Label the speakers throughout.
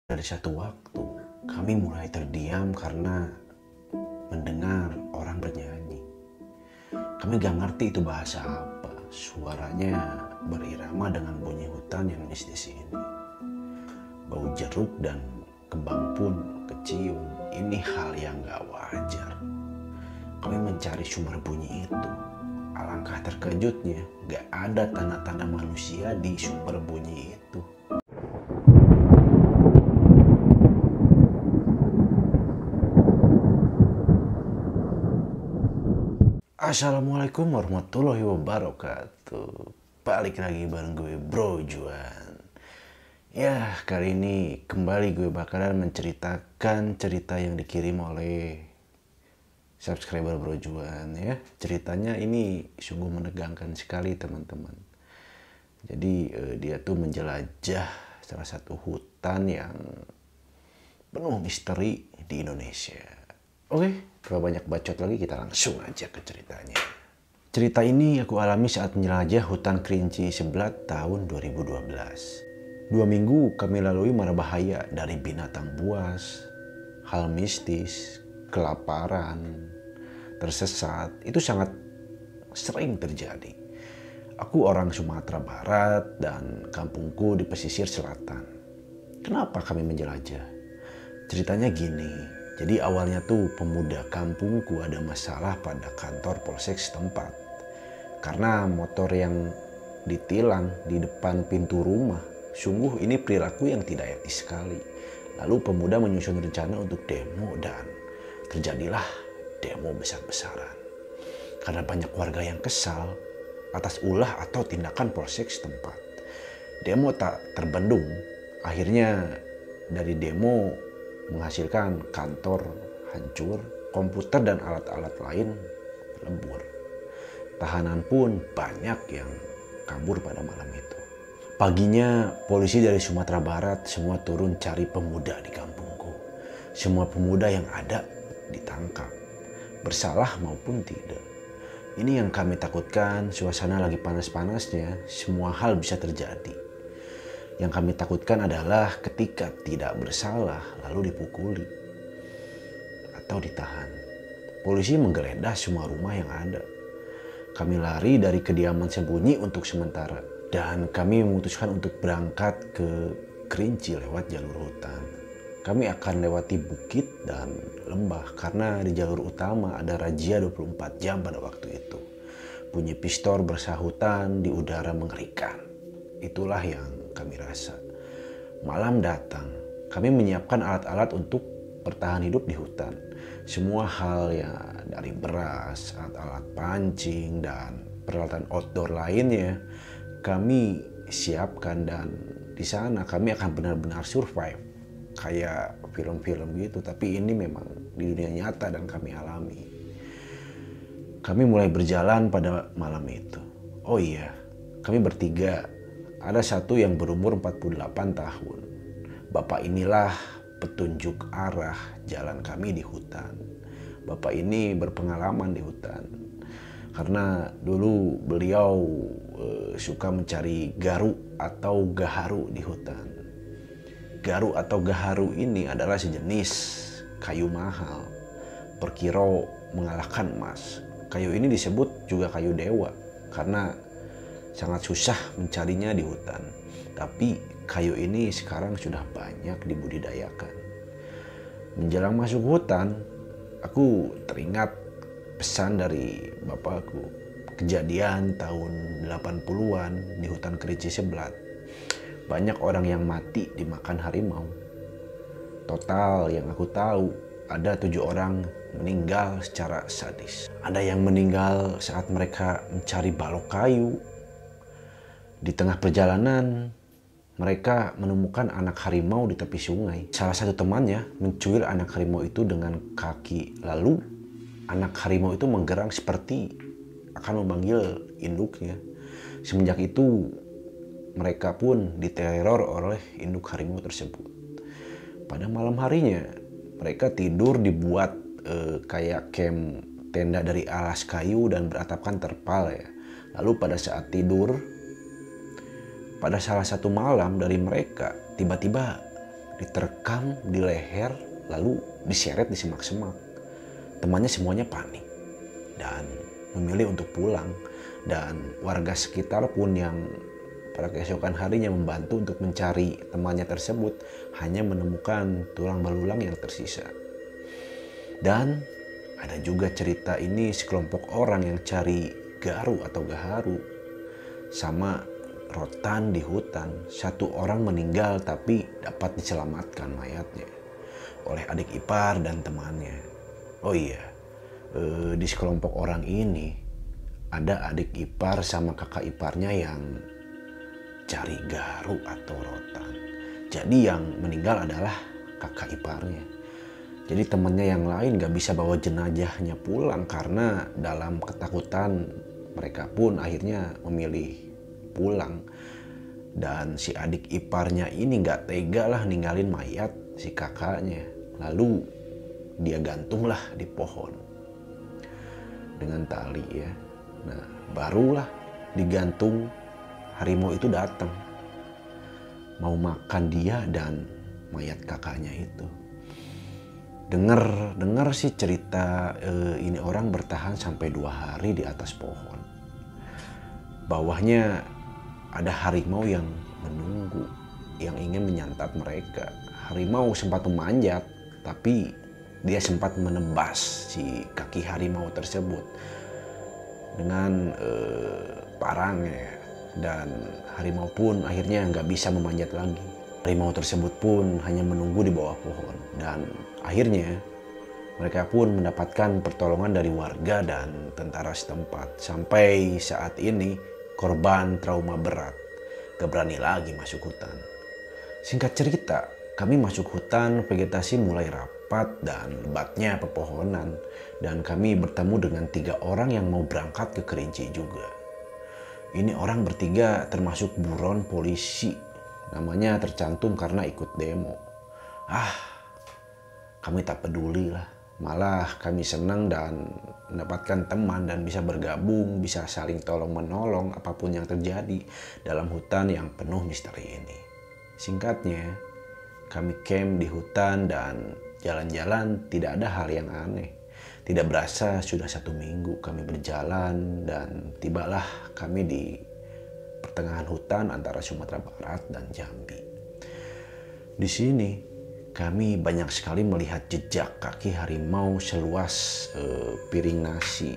Speaker 1: Dari satu waktu, kami mulai terdiam karena mendengar orang bernyanyi. Kami gak ngerti itu bahasa apa. Suaranya berirama dengan bunyi hutan yang mistis ini. Bau jeruk dan kembang pun kecium. Ini hal yang gak wajar. Kami mencari sumber bunyi itu. Alangkah terkejutnya, gak ada tanda-tanda manusia di sumber bunyi itu. Assalamualaikum warahmatullahi wabarakatuh. Balik lagi bareng gue Bro Juan. Ya, kali ini kembali gue bakalan menceritakan cerita yang dikirim oleh subscriber Bro Juan ya. Ceritanya ini sungguh menegangkan sekali teman-teman. Jadi dia tuh menjelajah salah satu hutan yang penuh misteri di Indonesia. Oke, kalau banyak bacot lagi kita langsung aja ke ceritanya. Cerita ini aku alami saat menjelajah hutan Kerinci Seblat tahun 2012. 2 minggu kami lalui mara bahaya dari binatang buas, hal mistis, kelaparan, tersesat. Itu sangat sering terjadi. Aku orang Sumatera Barat dan kampungku di pesisir selatan. Kenapa kami menjelajah? Ceritanya gini. Jadi awalnya tuh pemuda kampungku ada masalah pada kantor polsek setempat. Karena motor yang ditilang di depan pintu rumah, sungguh ini perilaku yang tidak etis sekali. Lalu pemuda menyusun rencana untuk demo dan terjadilah demo besar-besaran. Karena banyak warga yang kesal atas ulah atau tindakan polsek setempat. Demo tak terbendung, akhirnya dari demo menghasilkan kantor hancur, komputer dan alat-alat lain lebur. Tahanan pun banyak yang kabur pada malam itu. Paginya polisi dari Sumatera Barat semua turun cari pemuda di kampungku. Semua pemuda yang ada ditangkap, bersalah maupun tidak. Ini yang kami takutkan, suasana lagi panas-panasnya, semua hal bisa terjadi. Yang kami takutkan adalah ketika tidak bersalah lalu dipukuli atau ditahan. Polisi menggeledah semua rumah yang ada. Kami lari dari kediaman sembunyi untuk sementara. Dan kami memutuskan untuk berangkat ke Kerinci lewat jalur hutan. Kami akan lewati bukit dan lembah karena di jalur utama ada razia 24 jam pada waktu itu. Bunyi pistol bersahutan di udara mengerikan. Itulah yang kami rasa. Malam datang, kami menyiapkan alat-alat untuk bertahan hidup di hutan. Semua hal ya dari beras, alat-alat pancing, dan peralatan outdoor lainnya kami siapkan dan di sana kami akan benar-benar survive. Kayak film-film gitu, tapi ini memang di dunia nyata dan kami alami. Kami mulai berjalan pada malam itu. Oh iya, kami bertiga. Ada satu yang berumur 48 tahun. Bapak inilah petunjuk arah jalan kami di hutan. Bapak ini berpengalaman di hutan. Karena dulu beliau suka mencari garu atau gaharu di hutan. Garu atau gaharu ini adalah sejenis kayu mahal. Per kilo mengalahkan emas. Kayu ini disebut juga kayu dewa karena sangat susah mencarinya di hutan. Tapi kayu ini sekarang sudah banyak dibudidayakan. Menjelang masuk hutan, aku teringat pesan dari bapakku. Kejadian tahun 80-an di hutan Kerinci Seblat. Banyak orang yang mati dimakan harimau. Total yang aku tahu ada 7 orang meninggal secara sadis. Ada yang meninggal saat mereka mencari balok kayu. Di tengah perjalanan, mereka menemukan anak harimau di tepi sungai. Salah satu temannya mencuil anak harimau itu dengan kaki. Lalu, anak harimau itu menggerang seperti akan memanggil induknya. Semenjak itu, mereka pun diteror oleh induk harimau tersebut. Pada malam harinya, mereka tidur dibuat kayak camp tenda dari alas kayu dan beratapkan terpal ya. Lalu pada saat tidur, pada salah satu malam dari mereka tiba-tiba diterkam di leher, lalu diseret di semak-semak. Temannya semuanya panik dan memilih untuk pulang, dan warga sekitar pun yang pada keesokan harinya membantu untuk mencari temannya tersebut hanya menemukan tulang belulang yang tersisa. Dan ada juga cerita ini sekelompok orang yang cari garu atau gaharu sama rotan di hutan. Satu orang meninggal tapi dapat diselamatkan mayatnya oleh adik ipar dan temannya. Oh iya, di sekelompok orang ini ada adik ipar sama kakak iparnya yang cari garu atau rotan. Jadi yang meninggal adalah kakak iparnya. Jadi temannya yang lain gak bisa bawa jenazahnya pulang karena dalam ketakutan mereka pun akhirnya memilih pulang. Dan si adik iparnya ini gak tega lah ninggalin mayat si kakaknya. Lalu dia gantunglah di pohon dengan tali ya. Nah barulah digantung, harimau itu datang mau makan dia dan mayat kakaknya itu. Dengar sih cerita ini orang bertahan sampai 2 hari di atas pohon. Bawahnya ada harimau yang menunggu, yang ingin menyantap mereka. Harimau sempat memanjat, tapi dia sempat menebas si kaki harimau tersebut dengan parangnya. Dan harimau pun akhirnya nggak bisa memanjat lagi. Harimau tersebut pun hanya menunggu di bawah pohon, dan akhirnya mereka pun mendapatkan pertolongan dari warga dan tentara setempat. Sampai saat ini korban trauma berat gak berani lagi masuk hutan. Singkat cerita, kami masuk hutan, vegetasi mulai rapat dan lebatnya pepohonan, dan kami bertemu dengan 3 orang yang mau berangkat ke Kerinci juga. Ini orang bertiga termasuk buron polisi. Namanya tercantum karena ikut demo. Kami tak peduli lah. Malah kami senang dan mendapatkan teman dan bisa bergabung, bisa saling tolong menolong apapun yang terjadi dalam hutan yang penuh misteri ini. Singkatnya, kami camp di hutan dan jalan-jalan tidak ada hal yang aneh. Tidak berasa sudah 1 minggu kami berjalan dan tibalah kami di pertengahan hutan antara Sumatera Barat dan Jambi. Di sini kami banyak sekali melihat jejak kaki harimau seluas piring nasi.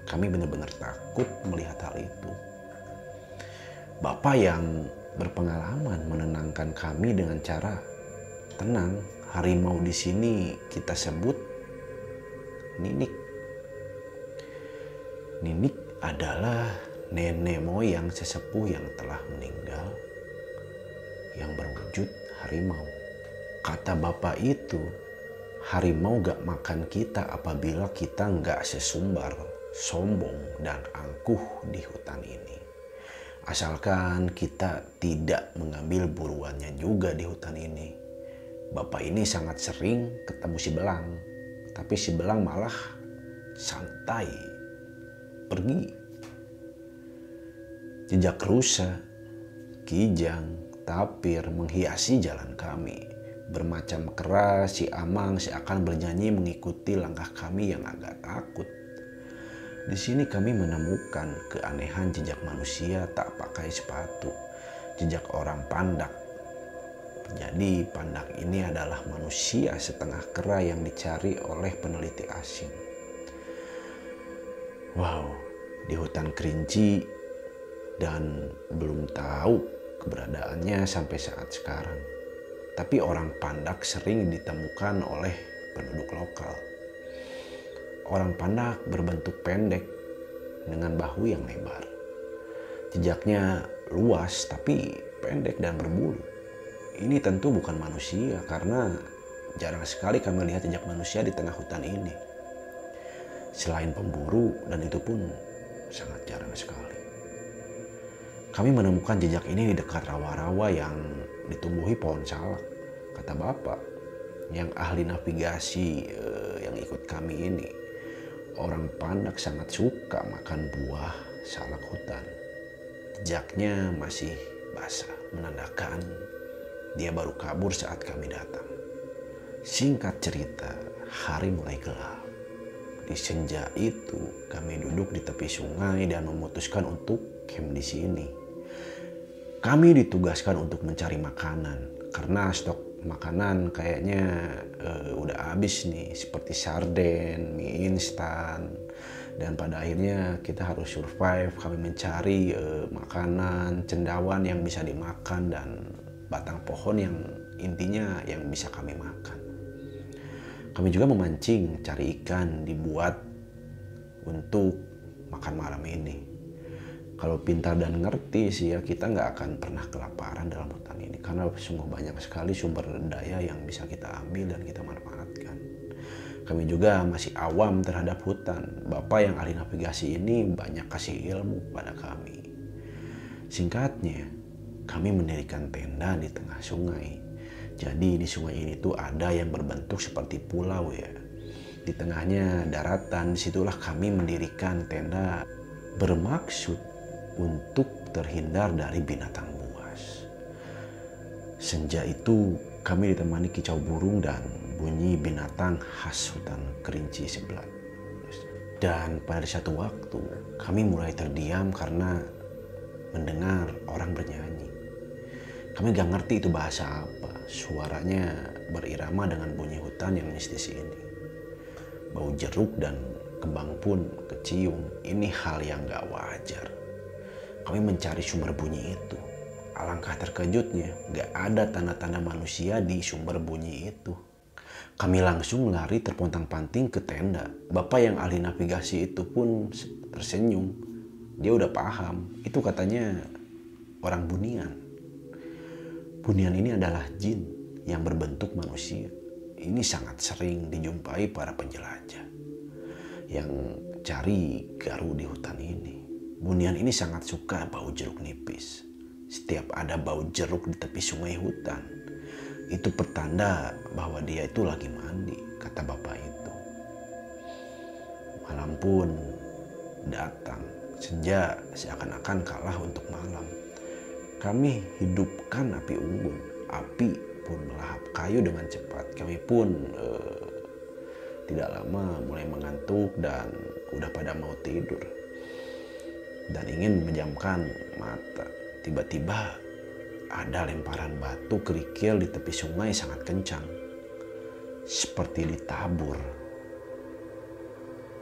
Speaker 1: Kami benar-benar takut melihat hal itu. Bapak yang berpengalaman menenangkan kami dengan cara tenang. Harimau di sini kita sebut Ninik. Ninik adalah nenek moyang sesepuh yang telah meninggal yang berwujud harimau. Kata bapak itu, harimau gak makan kita apabila kita gak sesumbar, sombong, dan angkuh di hutan ini. Asalkan kita tidak mengambil buruannya juga di hutan ini. Bapak ini sangat sering ketemu si belang, tapi si belang malah santai pergi. Jejak rusa, kijang, tapir menghiasi jalan kami. Bermacam kera, si amang seakan bernyanyi mengikuti langkah kami yang agak takut. Di sini kami menemukan keanehan jejak manusia tak pakai sepatu, jejak orang pandak. Jadi pandak ini adalah manusia setengah kera yang dicari oleh peneliti asing. Wow, di hutan Kerinci dan belum tahu keberadaannya sampai saat sekarang. Tapi orang pandak sering ditemukan oleh penduduk lokal. Orang pandak berbentuk pendek dengan bahu yang lebar. Jejaknya luas tapi pendek dan berbulu. Ini tentu bukan manusia karena jarang sekali kami lihat jejak manusia di tengah hutan ini. Selain pemburu, dan itu pun sangat jarang sekali. Kami menemukan jejak ini di dekat rawa-rawa yang ditumbuhi pohon salak. Kata bapak yang ahli navigasi yang ikut kami ini, orang pandak sangat suka makan buah salak hutan. Jejaknya masih basah, menandakan Dia baru kabur saat kami datang. Singkat cerita, hari mulai gelap. Di senja itu, kami duduk di tepi sungai dan memutuskan untuk camp di sini. Kami ditugaskan untuk mencari makanan karena stok makanan kayaknya udah habis nih, seperti sarden, mie instan. Dan pada akhirnya kita harus survive. Kami mencari makanan, cendawan yang bisa dimakan dan batang pohon yang intinya yang bisa kami makan. Kami juga memancing, cari ikan dibuat untuk makan malam ini. Kalau pintar dan ngerti sih ya, kita nggak akan pernah kelaparan dalam hutan ini. Karena sungguh banyak sekali sumber daya yang bisa kita ambil dan kita manfaatkan. Kami juga masih awam terhadap hutan. Bapak yang ahli navigasi ini banyak kasih ilmu pada kami. Singkatnya, kami mendirikan tenda di tengah sungai. Jadi di sungai ini tuh ada yang berbentuk seperti pulau ya. Di tengahnya daratan, disitulah kami mendirikan tenda bermaksud untuk terhindar dari binatang buas. Senja itu kami ditemani kicau burung dan bunyi binatang khas hutan kerinci sebelah. Dan pada satu waktu kami mulai terdiam karena mendengar orang bernyanyi. Kami gak ngerti itu bahasa apa. Suaranya berirama dengan bunyi hutan yang mistis ini. Bau jeruk dan kembang pun kecium. Ini hal yang gak wajar. Kami mencari sumber bunyi itu. Alangkah terkejutnya, gak ada tanda-tanda manusia di sumber bunyi itu. Kami langsung lari terpontang-panting ke tenda. Bapak yang ahli navigasi itu pun tersenyum. Dia udah paham. Itu katanya orang Bunian. Bunian ini adalah jin yang berbentuk manusia. Ini sangat sering dijumpai para penjelajah yang cari garu di hutan ini. Bunian ini sangat suka bau jeruk nipis. Setiap ada bau jeruk di tepi sungai hutan, itu pertanda bahwa dia itu lagi mandi, kata bapak itu. Malam pun datang, senja seakan-akan kalah untuk malam. Kami hidupkan api unggun. Api pun melahap kayu dengan cepat. Kami pun tidak lama mulai mengantuk dan udah pada mau tidur. Dan ingin menjamkan mata. Tiba-tiba ada lemparan batu kerikil di tepi sungai sangat kencang. Seperti ditabur.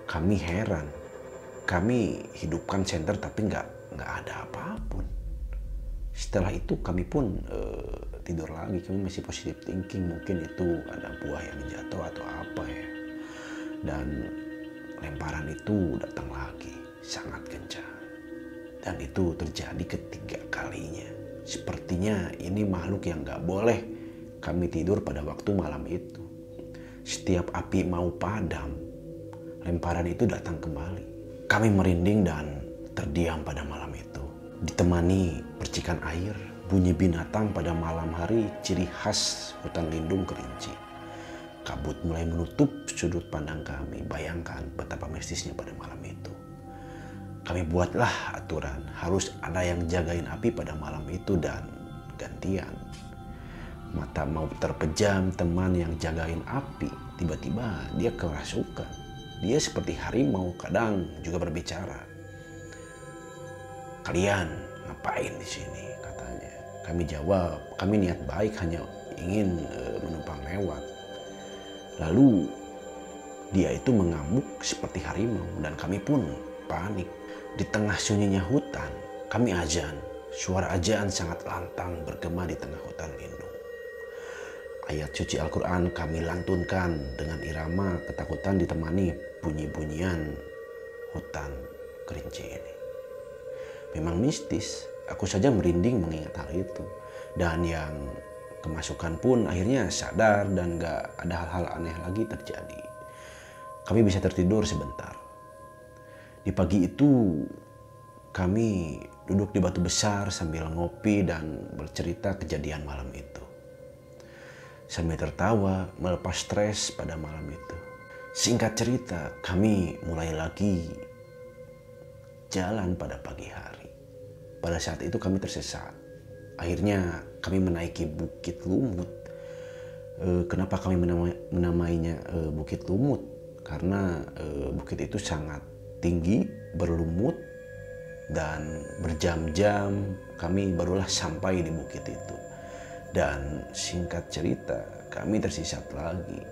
Speaker 1: Kami heran. Kami hidupkan senter tapi nggak ada apapun. Setelah itu kami pun tidur lagi. Kami masih positive thinking, mungkin itu ada buah yang jatuh atau apa ya. Dan lemparan itu datang lagi sangat kencang. Dan itu terjadi ketiga kalinya. Sepertinya ini makhluk yang gak boleh kami tidur pada waktu malam itu. Setiap api mau padam, lemparan itu datang kembali. Kami merinding dan terdiam pada malam itu. Ditemani percikan air, bunyi binatang pada malam hari, ciri khas hutan lindung kerinci. Kabut mulai menutup sudut pandang kami. Bayangkan betapa mistisnya pada malam itu. Kami buatlah aturan, harus ada yang jagain api pada malam itu dan gantian. Mata mau terpejam, teman yang jagain api, tiba-tiba dia kerasukan. Dia seperti harimau, kadang juga berbicara. "Kalian ngapain di sini?" katanya. Kami jawab, kami niat baik, hanya ingin menumpang lewat. Lalu dia itu mengamuk seperti harimau dan kami pun panik. Di tengah sunyinya hutan, kami azan. Suara azan sangat lantang bergema di tengah hutan lindung. Ayat suci Al-Quran kami lantunkan dengan irama ketakutan ditemani bunyi-bunyian hutan kerinci ini. Memang mistis, aku saja merinding mengingat hal itu. Dan yang kemasukan pun akhirnya sadar dan gak ada hal-hal aneh lagi terjadi. Kami bisa tertidur sebentar. Di pagi itu kami duduk di batu besar sambil ngopi dan bercerita kejadian malam itu. Sambil tertawa melepas stres pada malam itu. Singkat cerita, kami mulai lagi jalan pada pagi hari. Pada saat itu kami tersesat. akhirnya kami menaiki Bukit Lumut. Kenapa kami menamainya Bukit Lumut? Karena bukit itu sangat tinggi, berlumut, dan berjam-jam kami barulah sampai di bukit itu. Dan singkat cerita, kami tersesat lagi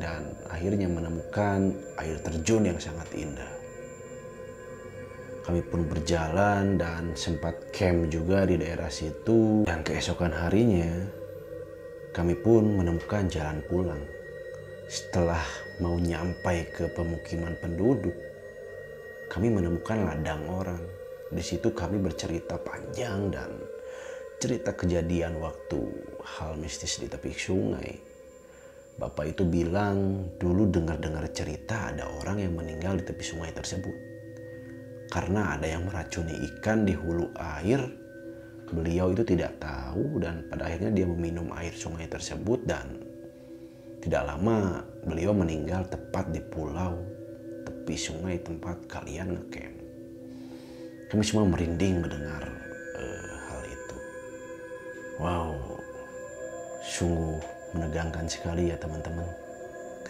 Speaker 1: dan akhirnya menemukan air terjun yang sangat indah. Kami pun berjalan dan sempat camp juga di daerah situ. Dan keesokan harinya, kami pun menemukan jalan pulang. Setelah mau nyampai ke pemukiman penduduk, kami menemukan ladang orang. Di situ kami bercerita panjang dan cerita kejadian waktu hal mistis di tepi sungai. Bapak itu bilang dulu dengar-dengar cerita ada orang yang meninggal di tepi sungai tersebut. Karena ada yang meracuni ikan di hulu air, beliau itu tidak tahu dan pada akhirnya dia meminum air sungai tersebut dan tidak lama beliau meninggal tepat di pulau tepi sungai tempat kalian ngecamp. Kami semua merinding mendengar hal itu. Wow, sungguh menegangkan sekali ya teman-teman.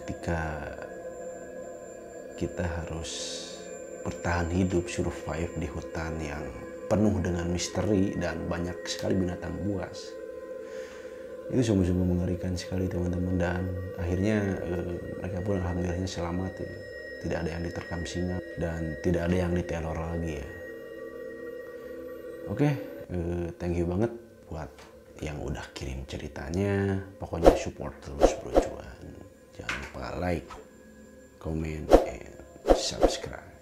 Speaker 1: Ketika kita harus bertahan hidup, survive di hutan yang penuh dengan misteri dan banyak sekali binatang buas. Itu sungguh-sungguh mengerikan sekali teman-teman, dan akhirnya mereka pun alhamdulillahnya selamat ya. Tidak ada yang diterkam singa dan tidak ada yang diteror lagi ya. Oke, thank you banget buat yang udah kirim ceritanya. Pokoknya support terus Bro Juan. Jangan lupa like, comment, and subscribe.